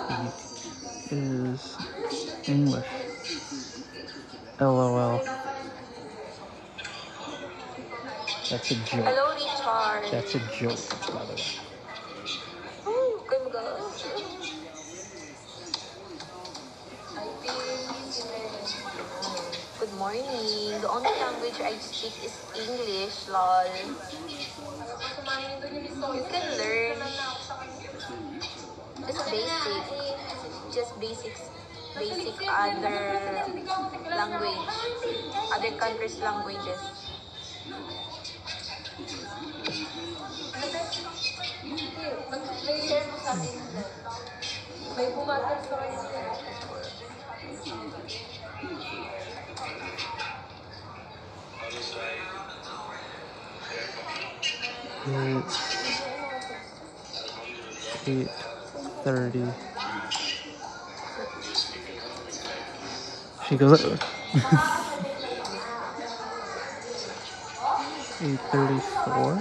speak is English. LOL. That's a joke. Hello, Richard. That's a joke, by the way. Oh, good morning. The only language I speak is English, lol. You can learn. Just basic other language, other countries' languages. May pumatag sa kanya. 8:30. She goes 8:34.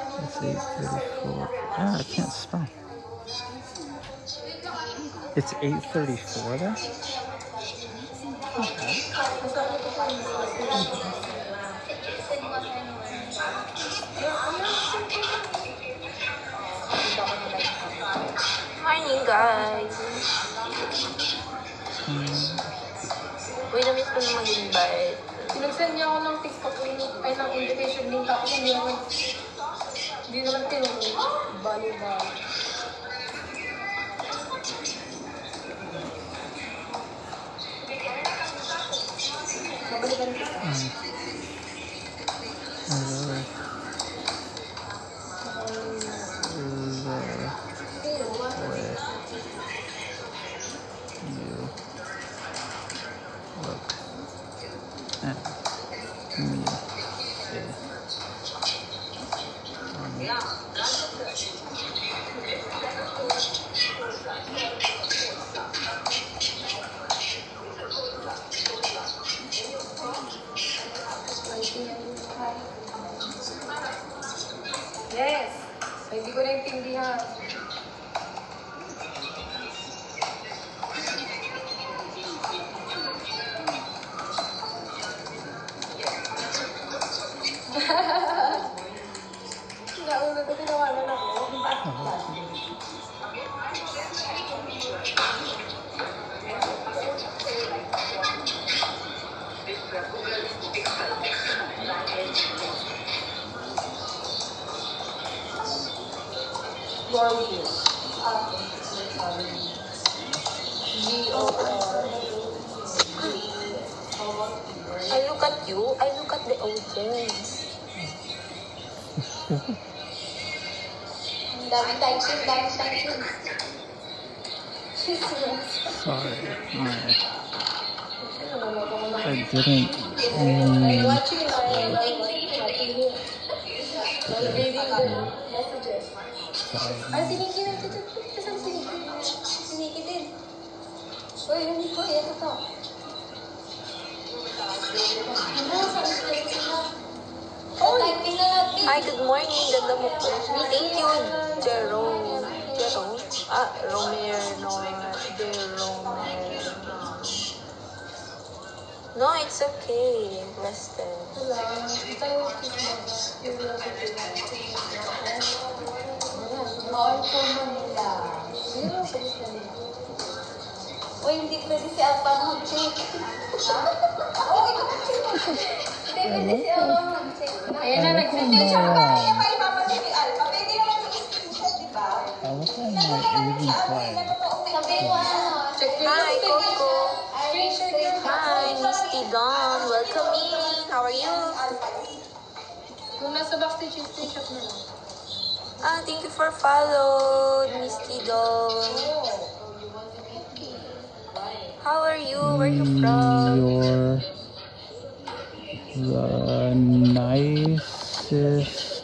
It's 8:34. Ah, I can't spell. It's 8:34 there? Morning, guys. Uy, na-miss ko na mag-invite. Sinag-send niya ako ng TikTok ay ng invitation link ako. Hindi naman tinulong. Bali-bali. Babalikan kita. Yes! Hindi ko naintindihan. Nauna ko tinawanan ako. I look at you, I look at the audience. Dami typing. Sorry, I didn't mean Watching you. Reading the messages. Ay, siniki na ito. Saan siniki? Siniki din. Uy, hindi ko. Ito to. Hi, good morning. Ganda mo po. Thank you, Jerome. No, it's okay. Rested. Uy, hindi pwede si Alpha mag-check. Hindi pwede si Alpha mag-check. Ayan na, nag-send. Kaya pa ipapasend ni Alpha. Pwede naman mag-screenshot, di ba? Sabi mo, hi, Coco. Hi, Misty Dawn. Welcome in. How are you? Kung nasa backstage, screenshot mo lang. Thank you for follow, Misty Dawn. How are you? Where are you from? You're the nicest.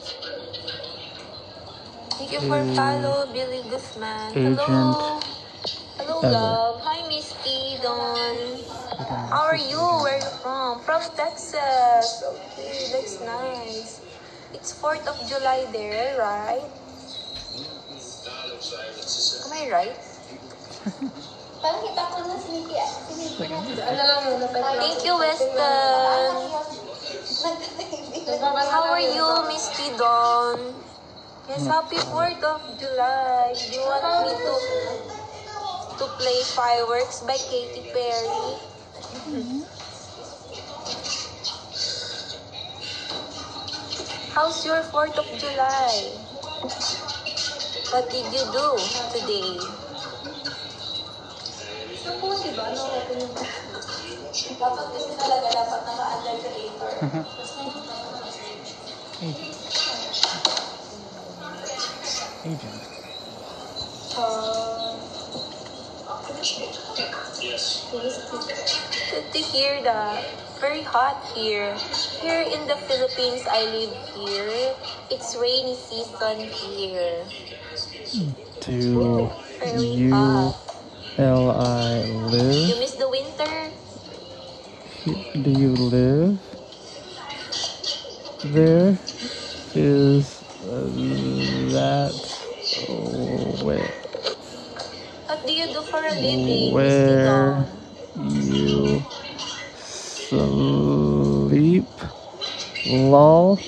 Thank you for follow, Billy Guzman. Agent Hello. Hello, ever. love. Hi, Misty Dawn. How are you? Where are you from? From Texas. Okay, that's nice. It's 4th of July there, right? Am I right? Parang kita ko na sneaky. Thank you, Weston. How are you, Misty Dawn? Yes, happy 4th of July. Do you want me to play Fireworks by Katy Perry? How's your 4th of July? What did you do today? Dapat kasi talaga dapat naka-under creator. Agent. Good to hear that. Very hot here. Here in the Philippines, I live here. It's rainy season here. Do Very you hot. You live? miss the winter? Do you live there? Is that where What do you do for a living, Misty where Dawn? you sleep? Lol.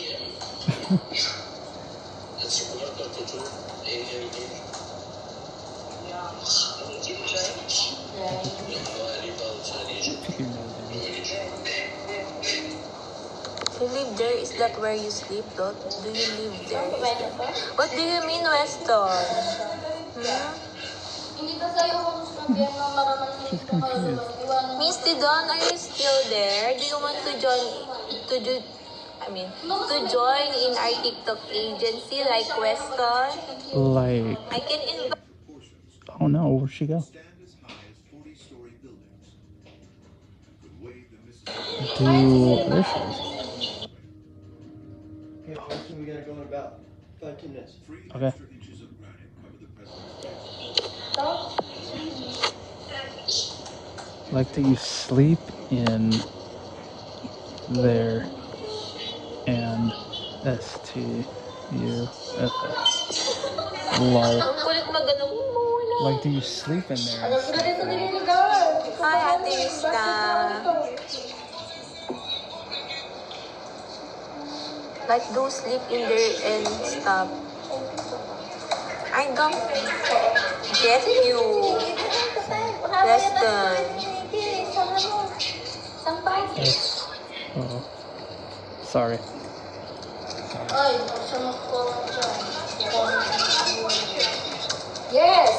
You live there? Is that where you sleep, Dot? Do you live there? What do you mean, Weston? Hindi kasi ayoko nung sabihan ng maraman ng She's confused. Misty Dawn, are you still there? Do you want to join in our TikTok agency like Weston? Like, I can invite. oh no, where'd she go? There she is. Okay, Austin, we gotta go in about 5-10 minutes. Okay. Like, do you sleep in there? And STUFF. Lol. Ang kulit maganong muna. Like, do you sleep in there? and stuff? Hi, Ate Rista. Like, do sleep in there and stuff. I don't get you, Weston. Yes. Oh. Sorry. Ay, masama ko siya. Yes!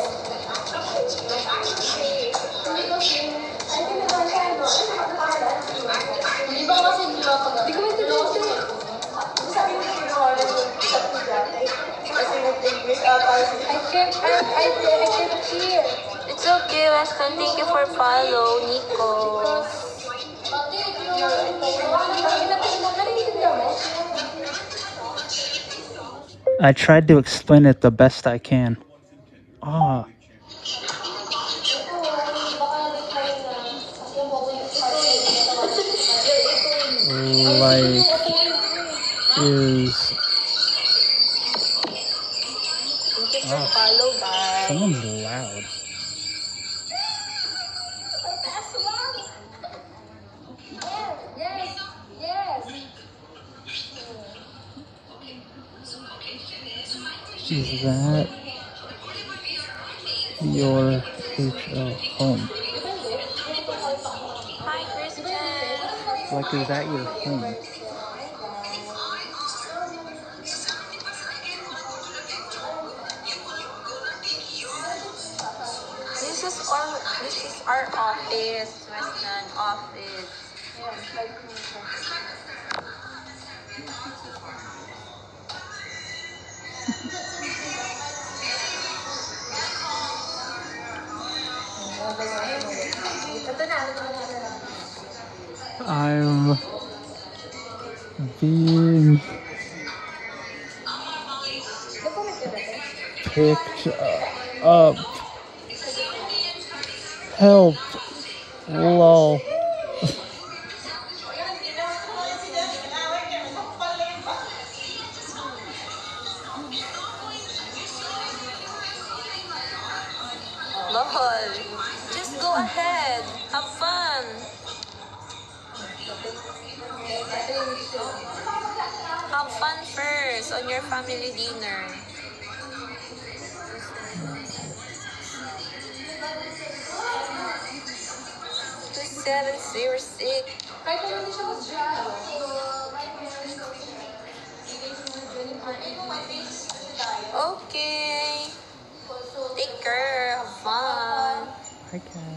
Hindi ba kasi niloko na? Hindi ko maintindihan. Sabi mo yung I can't hear. It's okay, Weston. Thank you for follow, Nico. I tried to explain it the best I can. Ah. Like, is Thank you for follow, guys. someone's loud? Is that your HL home? Hi, Kristen. Like, is that your home? This is our office, Western office. I'm being picked up. Help. Lol. all. Just go ahead. Have fun. Have fun first on your family dinner. 2706. Kahit naman hindi siya mag-dry. Okay. Take care. Have fun. Hi, Kat.